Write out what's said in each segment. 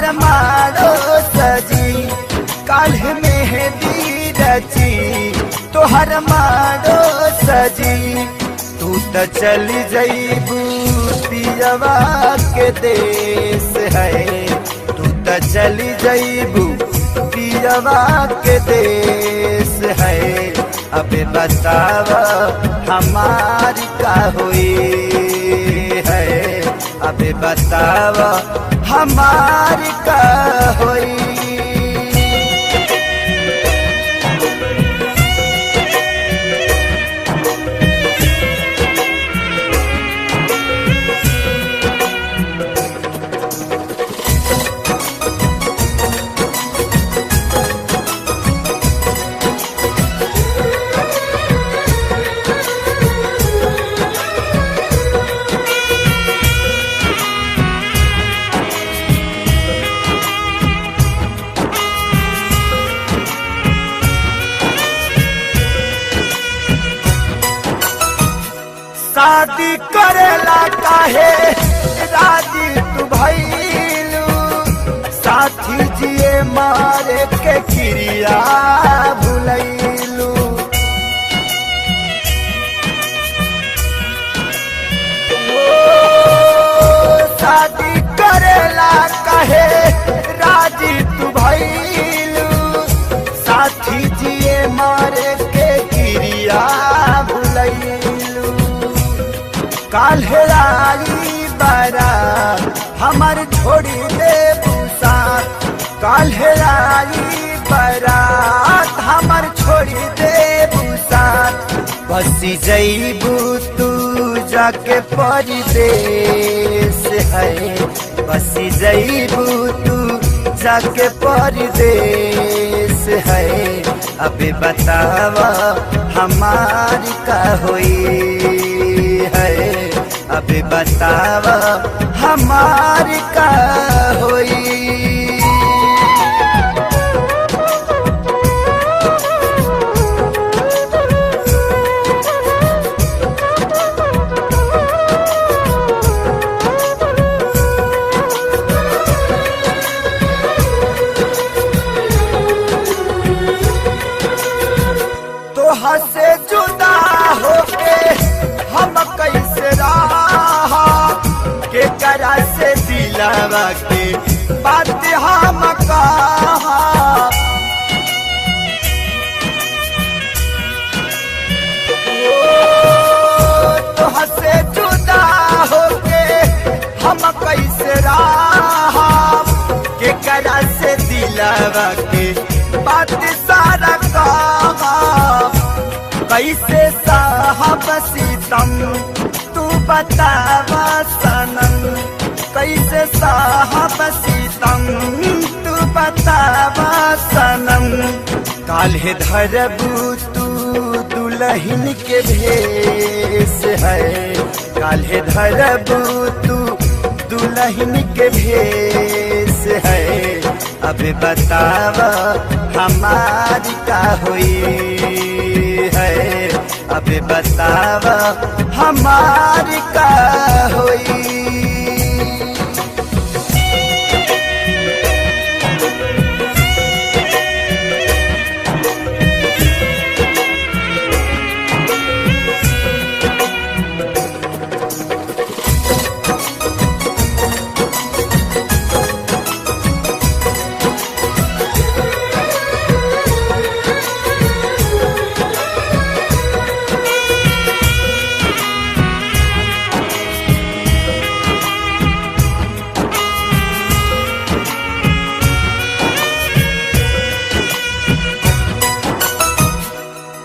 तोहर मारो सजी काल्ह मेहंदी रची तोहर मारो सजी तू तो चली जईबू पियवा के देश है तू तो चली जईबू पियवा के देश है अबे बतावा हमारी का हुई है अबे बतावा हमारी का हुई। शादी करेला काहे राजी तू भइलू साथी जिए मारे के क्रिया भुलैलू शादी करेला काहे राजी तू भइलू साथी जिए मारे के क्रिया भुलैलू काल्हे आई बारात हमार छोड़ी दे बुसात काल्हे आई बारात हमार छोड़ी दे बुसात बसी जईबू तू जाके परदेश है बसी जईबू तू जाके परदेश है अबे बतावा हमारी का हुई है अबे बतावा हमारी का हुई। तोहा से जुदा होके हम कैसे रहा के करा से दिलावा के बात हम कहा तोहा से जुदा होके हम कैसे रहा के करा से दिलावा के बात सारा कहा कैसे साहब सीतम तू बतावा सनम कैसे साहब सीतम तू बतावा सनम काल्हे धरबू तू दुल्हन के भेष है काल्हे धरबू तू दुल्हन के भेष है अबे बतावा हमारी का हुई है अबे बतावा हमारी का हुई।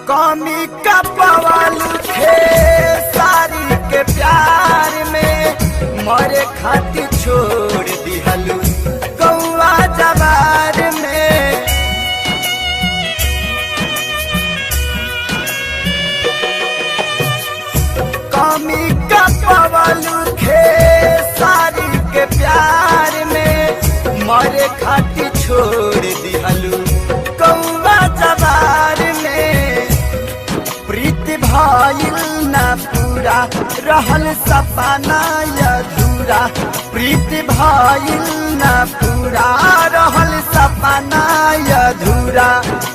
कमी का पवाल थे सारी के प्यार में मरे खातिर छोड़ दिहलू गौवा जवार में कमी का पवाल थे सारी के प्यार में मरे खातिर छोड़ दिहलू गौवा जवार में प्रीत भाईल ना पूरा रहल सपना अधूरा अधूरा प्रीति भइल न पूरा रहल सपना अधूरा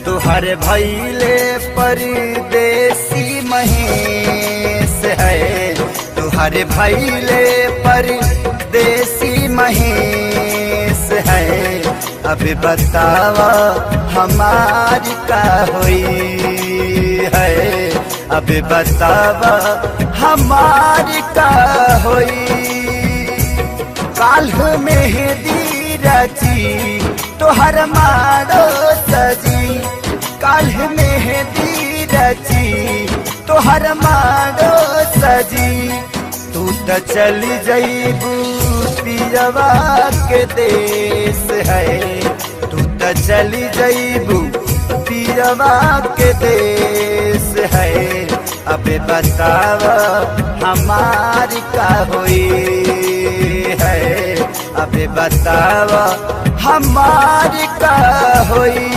तुहर भइले परदेसी महेश है तुहर भइले परदेसी महेश है अब बतावा हमारी का हुई है अब बतावा हमारी का होई काल्ह मेहंदी रची तोहर मारो सजी काल्ह मेहंदी रची तोहर मारो सजी तू तो चली जईबू पियवा के देश है तू तो चली जईबू पियवा के देश है अब बतावा हमारी का हुई है अब बतावा हमारी का हुई।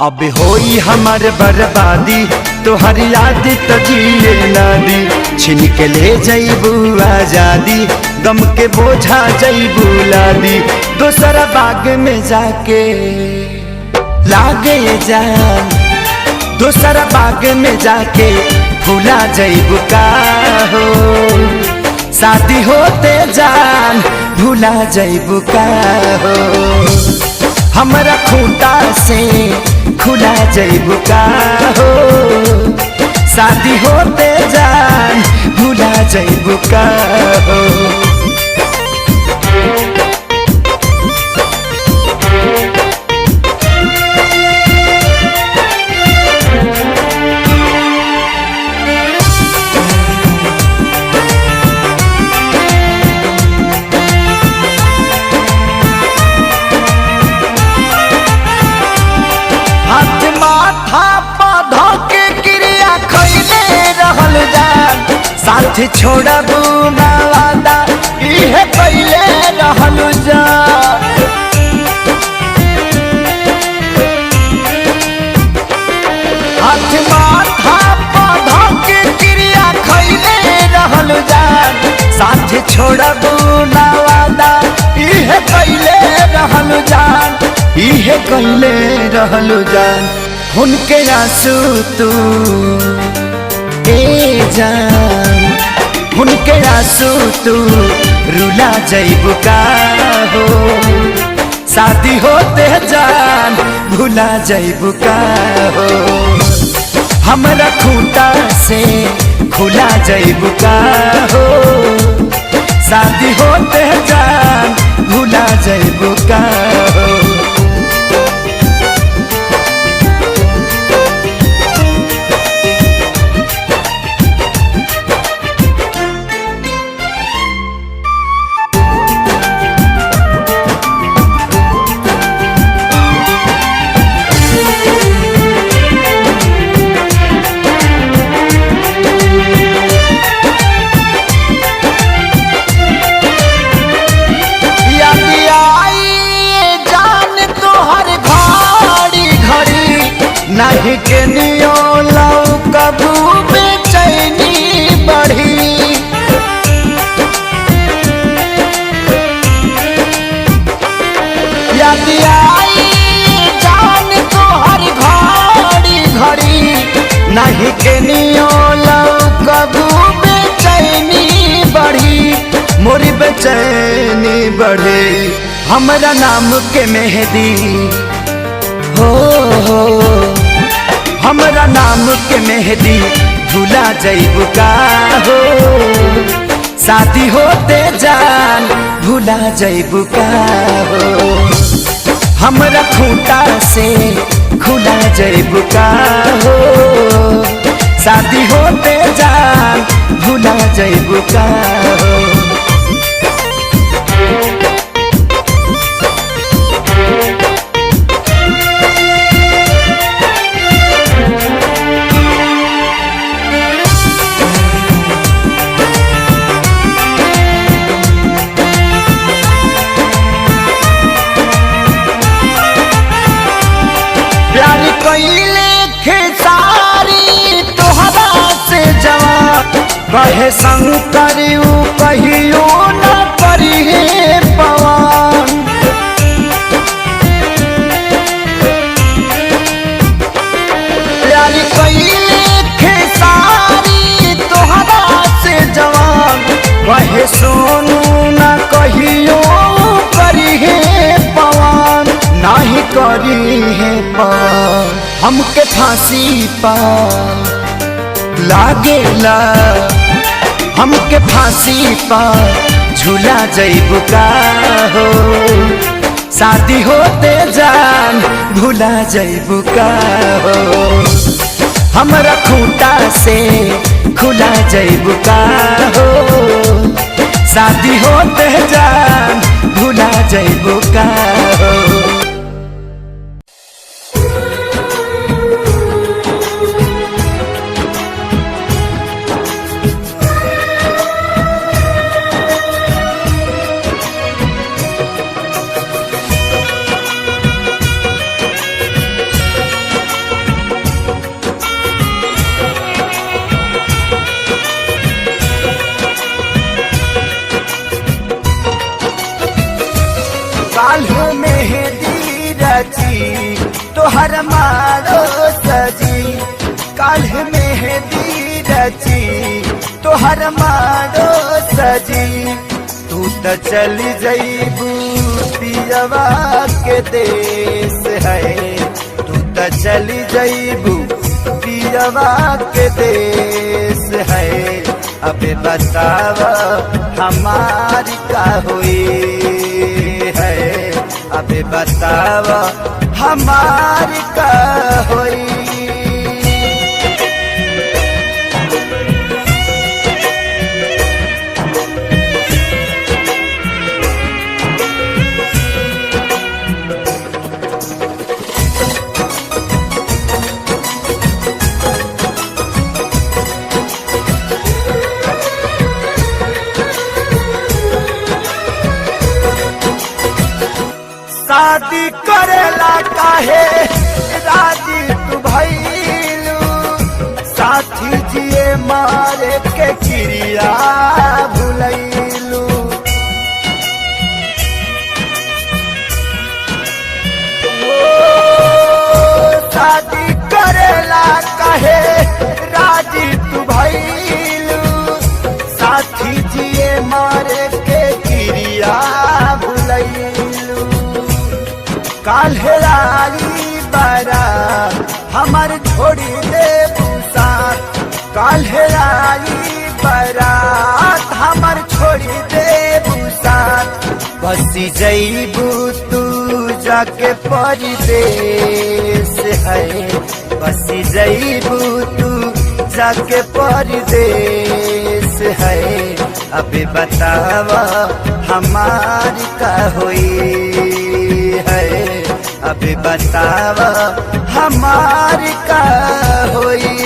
अब होई हमार बर्बादी तोहर याद तजिए नादी छिन के ले जईबू आजादी गम के बोझा जईबू लादी दोसरा बाग में जाके लागे जान दोसरा बाग में जाके भूला जईबू का हो शादी होते जान भूला जईबू का हो हमरा खूंटा से खुला जईबू का हो शादी होते जान भूला जईबू का हो। साथ छोड़बू ना वादा इहे पहले रहल जान हाथ माथा पौधा के क्रिया खैले रहल जान साथ छोड़बू ना वादा इहे पहले रहल जान इहे कहले रहल जान उनके आंसू तू ए जान उनके आंसू तू रुला जईबू का हो शादी होते जान भूला जईबू का हो हमरा खूंटा से खुला जईबू का हो शादी होते जान भूला जईबू का हो। नहीं के नियो लाऊ कबू बेचैनी बढ़ी याद आई जान तोहर घड़ी घड़ी नहीं के नियो लाऊ कबू बेचैनी बढ़ी मोरी बेचैनी बढ़े हमरा नाम के मेहंदी हो हमरा नाम के मेहंदी भूला जईबू का हो शादी होते जान भुला जैबू का हो हमरा खूंटा से खुला जैबू का हो शादी होते जान भुला जैबू का हो कहे शंकर कहियो न करिए पवन प्यारी कैले खेसारी तोहरा से जवान कहे सोनू न कहियो करिए पवन नहीं करिए पवन हमके फांसी पा लागेला हमके फांसी पर झूला जैबू का हो शादी होते जान भूला जैबू का हो हमरा खूंटा से खुला जैबू का हो शादी होते जान भूला जैबू का हो काल्ह मेहंदी रची तोहर मारो सजी काल्ह मेहंदी रची तोहर मारो सजी तू तो चली जईबू पियवा के देश है तू तो चली जईबू पियवा के देश है अबे बतावा हमारी का हुई है अबे बतावा हमारी का होई शादी करेला काहे राजी तू भइलू साथी जिए मारे के चिड़िया भुलैलू शादी करेला काहे राजी तू भइलू साथी जिए मारे के चिड़िया भुलैलू काल्हेराई बारा हमार छोड़ी दे साथ काल्हेराई बारात हमार छोड़ी दे साथ बसी जईबू तू जाके परदेश है बसी जईबू तू जाके परदेश है अबे बतावा हमारी का हुई है अबे बतावा हमारी का होई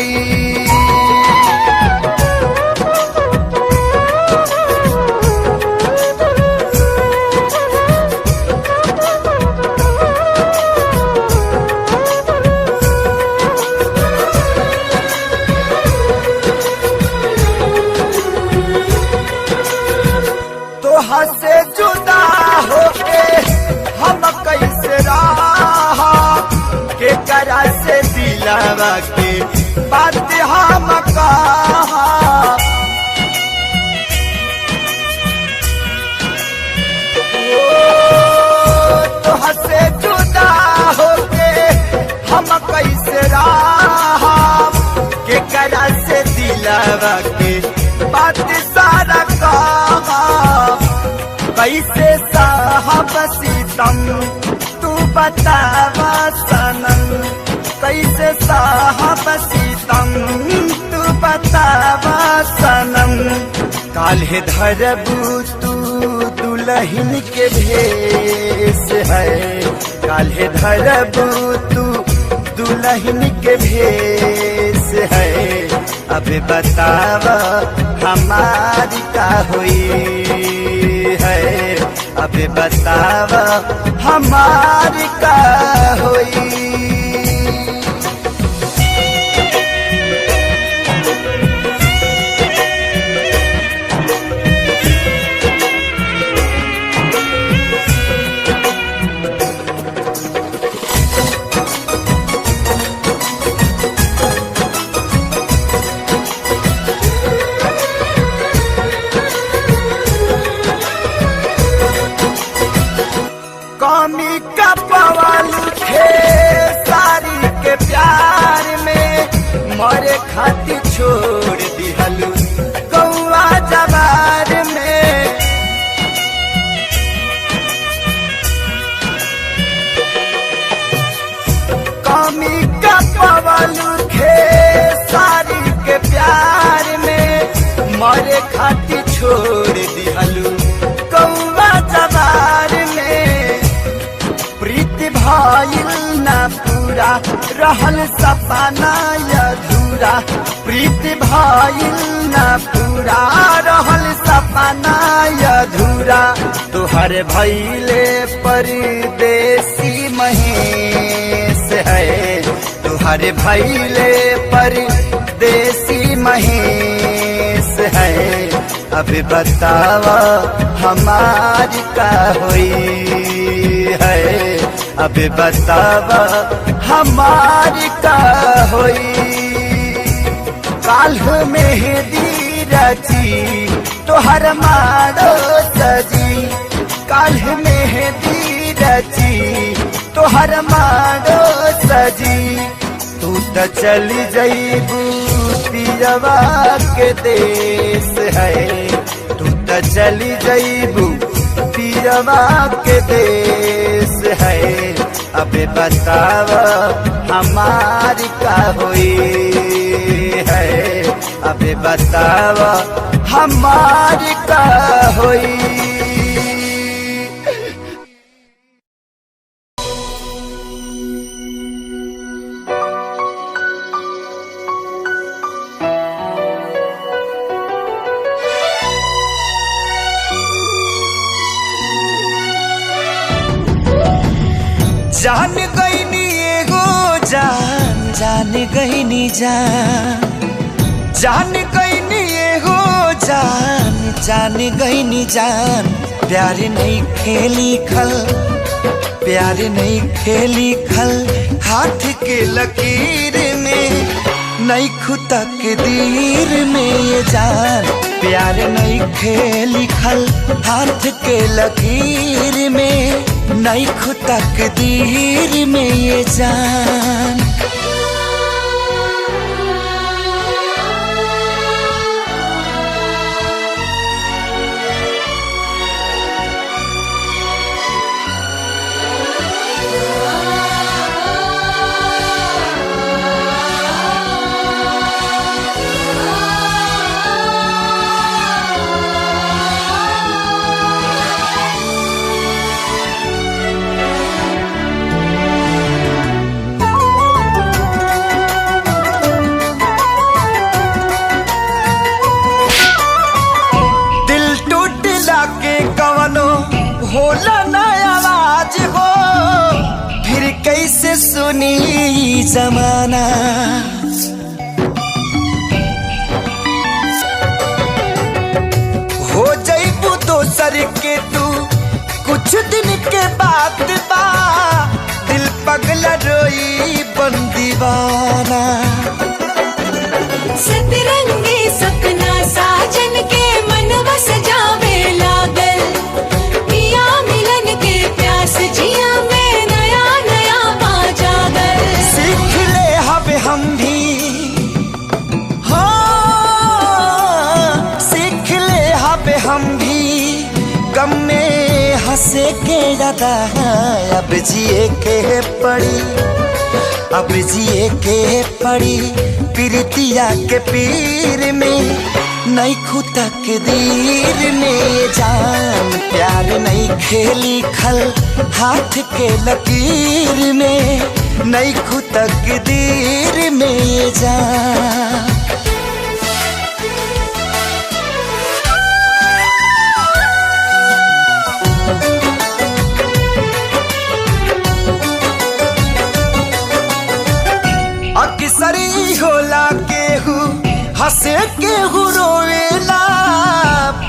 तोहा से जुदा होके हम कैसे रहा के करा से दिलावा के बात हम कहा तोहा से जुदा होके हम कैसे रहा के करा से दिलावा के बात सारा कहा कैसे साहब सीतम तू बतावा सनम, कैसे साहब सीतम तू बतावा सनम। काल्हे धरबू तू दुल्हन के भेष है, काल्हे धरबू तू दुल्हन के भेष है। अब बतावा हमारी का हुई है, अब बतावा हमारी का हुई। कमी का पवाल थे सारी के प्यार में, मरे खातिर छोड़ दिहलू कौआ जवार में। कमी का पवाल थे सारी के प्यार में, मरे खातिर छोड़ दिहलू कौआ जवार में। प्रीति भाईल ना पूरा रहल सपना अधूरा, प्रीति भाईल ना पूरा रहल सपना अधूरा। तुहर भैले परदेसी महेश है, तुहर भैले परदेसी महेश है। अब बतावा हमारी का हुई है, अब बतावा हमारी का हुई। काल्ह मेहंदी रची तोहर मारो सजी, काल्ह मेहंदी रची तोहर मारो सजी। तू तो चली जईबू पियवा के देश है, तू तो चली जईबू पियवा के देश है। अब बतावा हमारी का हुई है, अब बतावा हमारी का हुई। जान गईनी एगो जान, जान गईनी जान, जान गईनी एगो जान, जान गईनी जान। प्यार नहीं खेली खल, प्यार नहीं खेली खल, हाथ के लकीर में नहीं खुदा के दीर में ये जान। प्यार नहीं खेली खल, हाथ के लकीर में नहीं खुदा के दीर में ये जान। होला ना आवाज हो, फिर कैसे सुनी जमाना। हो जाइबू दोसर के तू कुछ दिन के बाद बा, दिल पगला रोई बन दीवाना। सतरंगी सपना साजन के मन बस जावे लागल, पिया मिलन के प्यास जिया में नया नया पा जागल। सीख ले हब हम भी, हाँ सीख ले हब हम भी, गम में हंसे के ज्यादा अब जिए के पड़ी, अब जिए के पड़ी प्रीतिया के पीर में। नहीं खुदा के दीर में जान प्यार नहीं खेली खल हाथ के लकीर में। नहीं खुदा के दीर में जान। अक्सरी होला केहू हंसे केहू रोएला,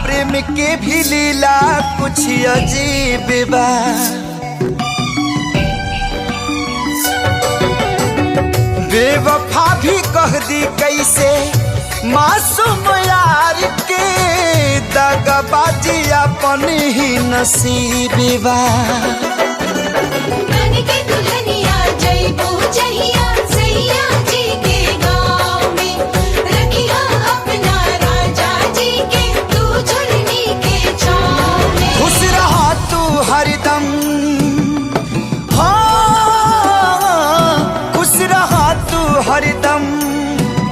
प्रेम के भी लीला कुछ अजीब बा। बेवफा भी कह दी कैसे मासूम यार के, दगाबाजी अपन ही नसीब बा। हरदम हाँ खुश रहा तू हरदम,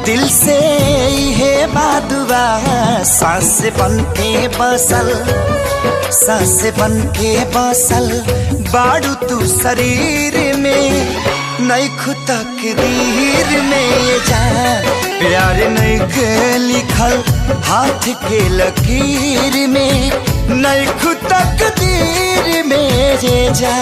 दिल से है बादुआ। सांस बन के बसल, सांस बन के बसल बाड़ू तू शरीर में। नहीं खुदा के दीर में जा प्यार नहीं के लिखल हाथ के लकीर में। नहीं खुदा के दीर में जा।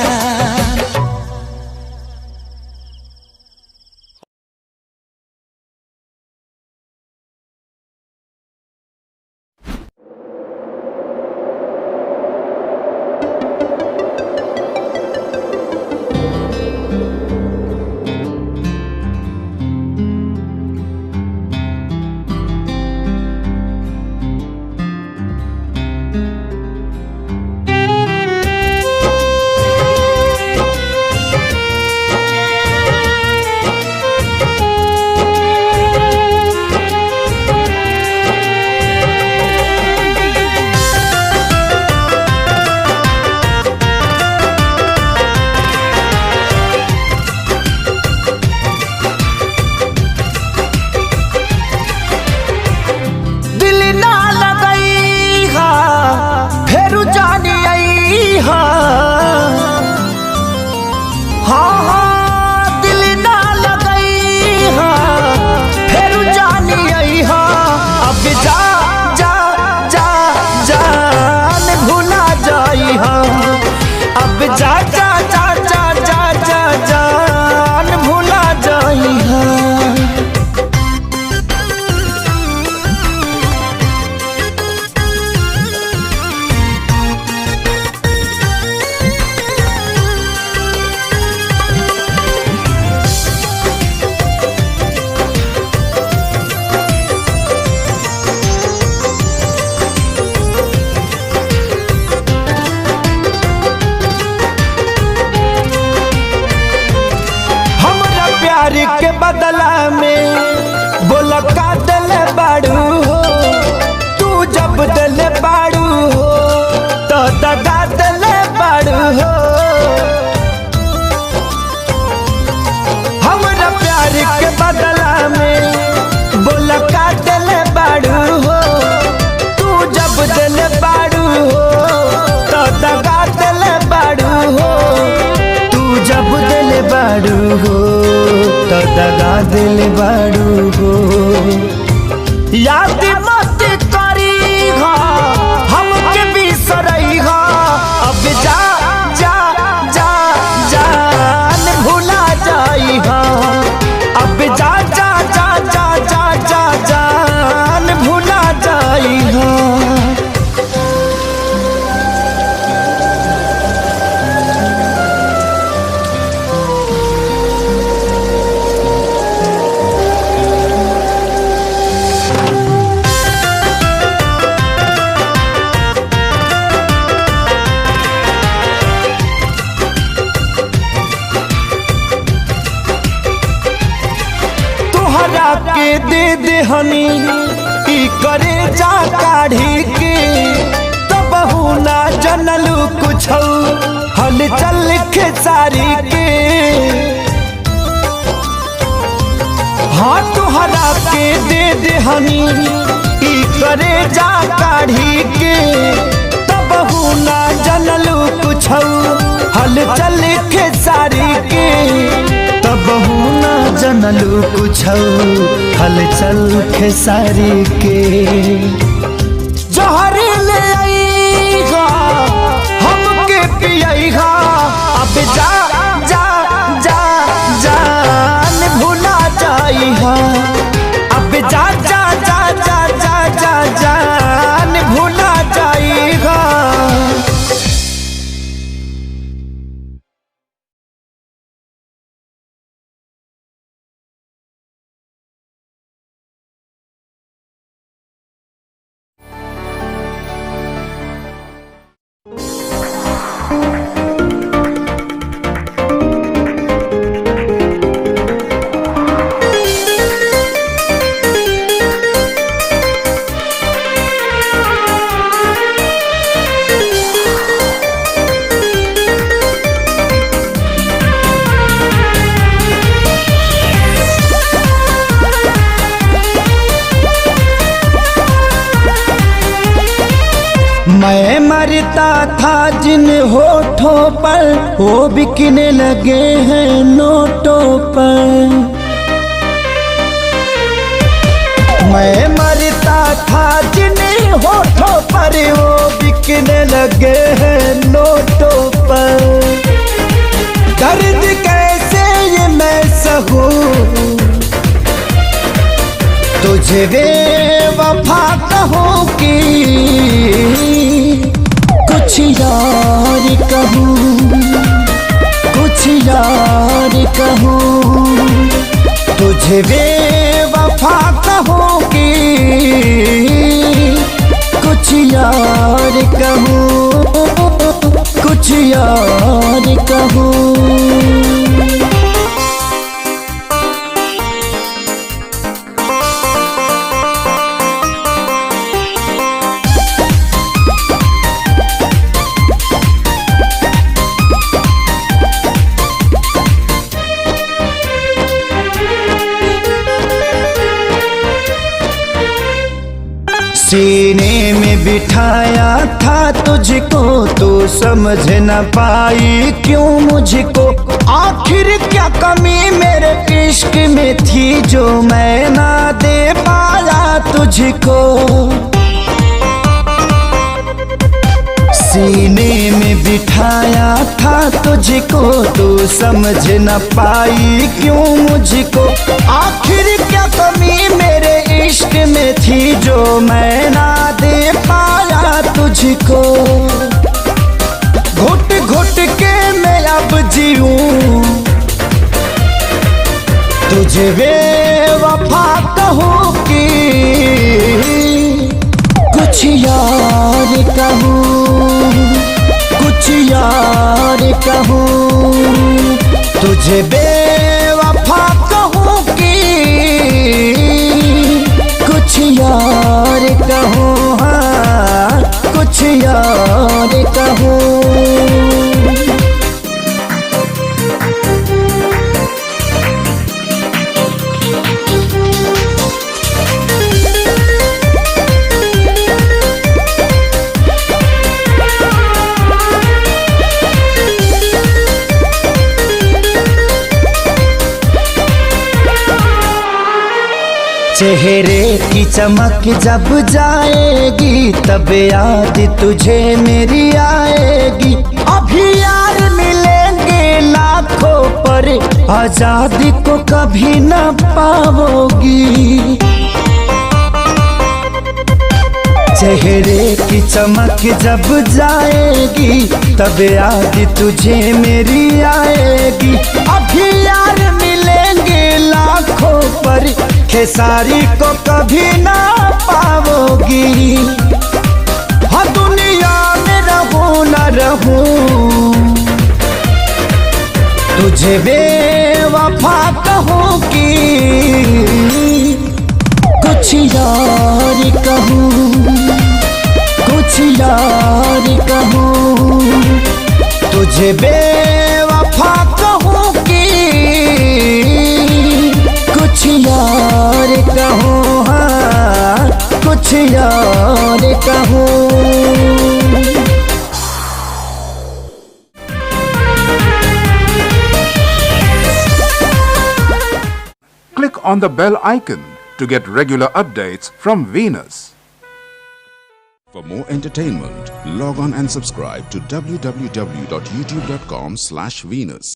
के बदला में बोला का दिल बाड़ू हो, तू जब दिल बाड़ू हो तो दगा दिल बाड़ू हो। हमरा प्यार के बदला में बोला का दिल बाड़ू हो, तू जब दिल बाड़ू हो तो दगा दिल बाड़ू हो। तू जब दिल बाड़ू हो तो दगा दिल बाड़ू हो। याद मत करी हो हमके बिसरई हो, अब जा जा जा जान भुला जाई हो। अब जा जा जा जा जा जा जान भुला जाई हो। के दे दे हनी ई करे जा काढ़ी के, तब बहू ना जनलू कुछ हल चल खेसारी के। हाँ तुहरा के दे देहनी ई करे जा काढ़ी के, बहू ना जनलू कुछ हल चल खेसारी के। बहू ना जनलू कुछ हल चल खेसारी के। जहर ले आईगा हमके पियईगा, अब जा जा जा जान भुला जाईहा। अब जा जा जा जा जा जा जान भुला जाईगा। मैं मरता था जिन होठों पर वो बिकने लगे हैं नोटों पर। मैं मरता था जिन होठों पर वो बिकने लगे हैं नोटों पर। दर्द कैसे ये मैं सहूं तुझे बेवफा कहूँ कि कुछ यार कहूँ, कुछ यार कहूँ। तुझे बेवफा कहूँ कि कुछ यार कहूँ, कुछ यार कहूँ। सीने में बिठाया था तुझको तो समझ न पाई क्यों मुझको। आखिर क्या कमी मेरे इश्क में थी जो मैं ना दे पाया तुझको। सीने में बिठाया था तुझको तो समझ न पाई क्यों मुझको। आखिर क्या कमी मेरे इश्क में थी जो मैं ना दे पाया तुझको। घुट घुट के मैं अब जीऊं तुझे बेवफा कहूँ कि कुछ यार कहूँ, कुछ यार कहूँ। तुझे बेवफा कहूँ कि कुछ यार कहूँ, हाँ कुछ यार कहूँ। चेहरे की चमक जब जाएगी तब याद तुझे मेरी आएगी। अभी यार मिलेंगे लाखों पर आजादी को कभी न पाओगी। चेहरे की चमक जब जाएगी तब याद तुझे मेरी आएगी। अभी यार मिलेंगे लाखों पर खेसारी को कभी ना पाओगी। हाँ दुनिया में रहूं न रहूं तुझे बेवफा कहूँ कि कुछ यार कहूँ, कुछ यार कहूँ, तुझे बेवफा कहूँ कि कुछ यार कहूँ, हाँ कुछ यार कहूँ। Click on the bell icon to get regular updates from Venus. For more entertainment, log on and subscribe to www.youtube.com/Venus.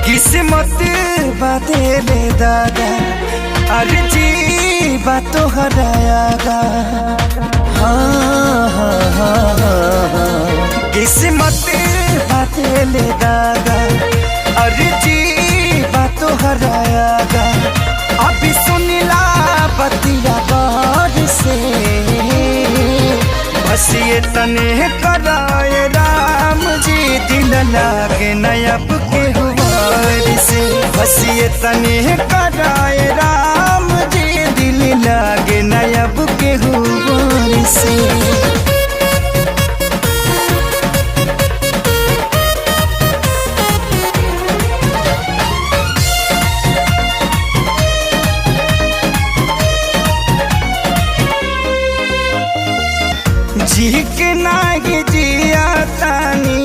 किस्मत बदले दादा, अर्जी बातों हरायागा। हाँ हाँ हाँ हाँ, किस्मत बदले दादा, अर्जी बातों हरायागा। अभी सुनिला बतिया गौर से, बस ये तने कराए राम जी, दिल लागे नयब के हुआर से। बस ये तने कराए राम जी, दिल लागे नयब के हुआर से। जी के नागी जिया तानी,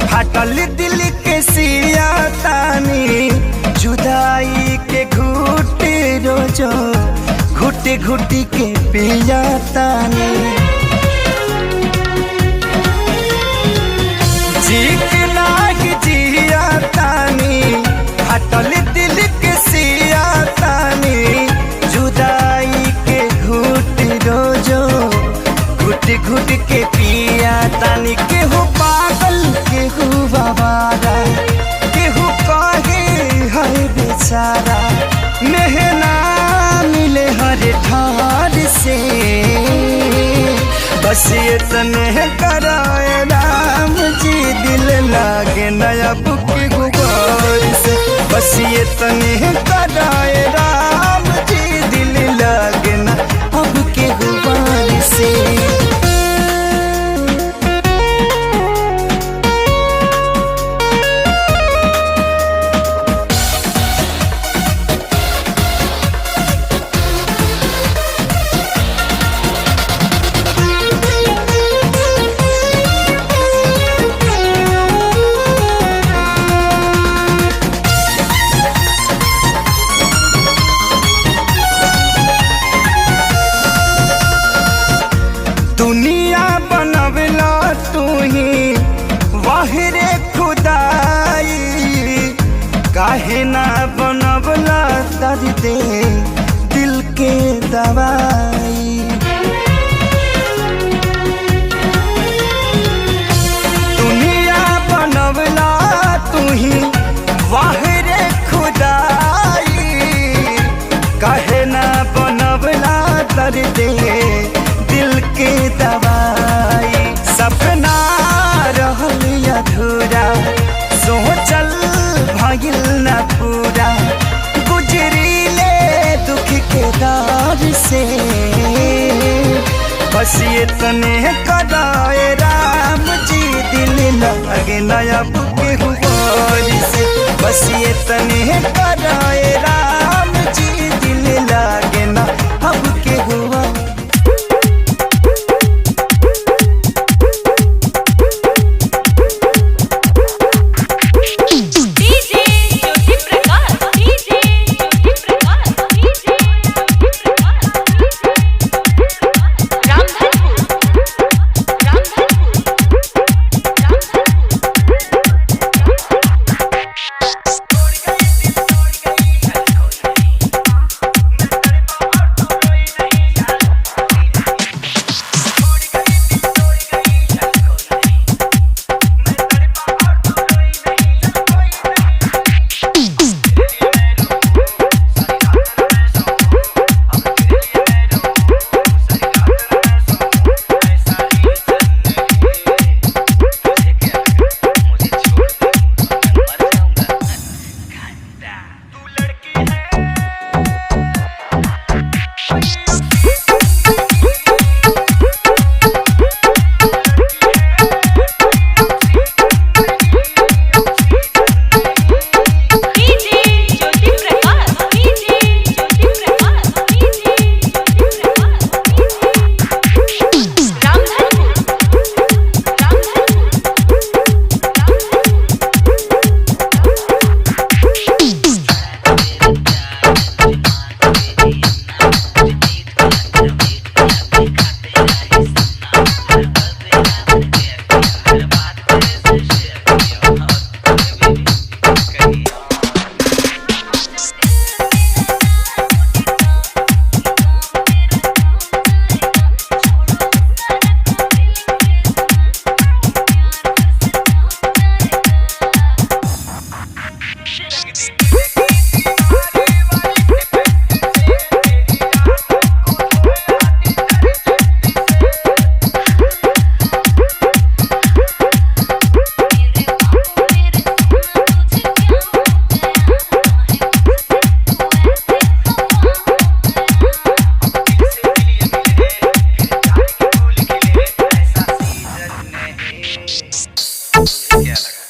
फाटल दिल के सिया तानी, जुदाई के घुट रोजो घुट घुट के पिया तानी। जी के नागी जिया तानी, फाटल दिल के सिया तानी, जुदाई के घुट रोजो घुट घुट के पिया तानी। केहू पागल केहू बाबारा, केहू कहे है बेचारा, मेहना मिले हर ठार से। बस ये तने कराए राम जी, दिल लागे नयब के गुबार से। बस ये तने कराए राम जी, दिल लागे ना अब के गुबार से। दुनिया बनवला तू ही वाहिरे खुदाई, काहे ना बनवला दर्द दिल के दवाई। दुनिया बनवला तू ही वाहिरे खुदाई, काहे ना बनवला दर्द दिल के दवाई। सपना रहल अधूरा, सोचल भइल न पूरा, गुजरीले दुख के दौर से। बस ये तने कराए राम जी, दिल लगे नयब के हुआर से। बस ये तने कराए राम जी, दिल लागे ना अब के हुआ।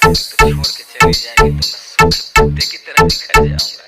तो छोड़ के चली जाएगी तो मैं सूखे पत्ते की तरह बिखर जाऊंगा।